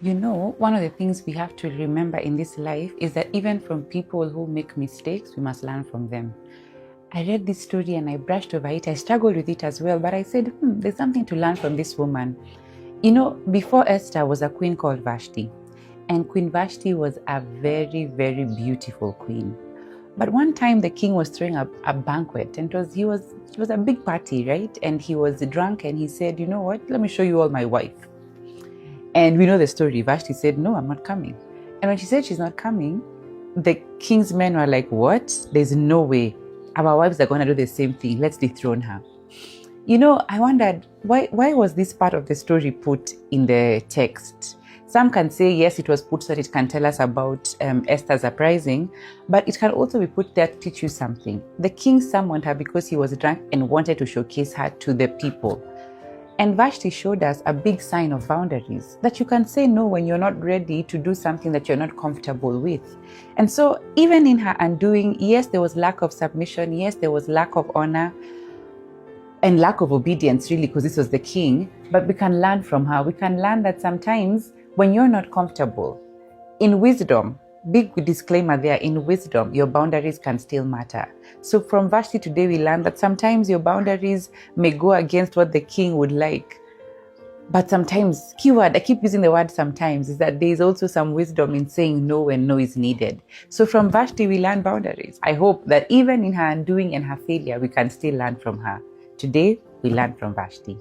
You know, one of the things we have to remember in this life is that even from people who make mistakes, we must learn from them. I read this story and I brushed over it. I struggled with it as well, but I said, there's something to learn from this woman. You know, before Esther was a queen called Vashti, and Queen Vashti was a very, very beautiful queen. But one time the king was throwing a banquet, and it was a big party, right? And he was drunk, and he said, you know what? Let me show you all my wife. And we know the story. Vashti said, no, I'm not coming. And when she said she's not coming, the king's men were like, what? There's no way. Our wives are going to do the same thing. Let's dethrone her. You know, I wondered, why was this part of the story put in the text? Some can say, yes, it was put so that it can tell us about Esther's uprising, but it can also be put there to teach you something. The king summoned her because he was drunk and wanted to showcase her to the people. And Vashti showed us a big sign of boundaries, that you can say no when you're not ready to do something that you're not comfortable with. And so even in her undoing, yes, there was lack of submission, yes, there was lack of honor and lack of obedience, really, because this was the king, but we can learn from her. We can learn that sometimes when you're not comfortable, in wisdom, big disclaimer there, in wisdom, your boundaries can still matter. So from Vashti today, we learn that sometimes your boundaries may go against what the king would like. But sometimes, keyword, I keep using the word sometimes, is that there is also some wisdom in saying no when no is needed. So from Vashti, we learn boundaries. I hope that even in her undoing and her failure, we can still learn from her. Today, we learn from Vashti.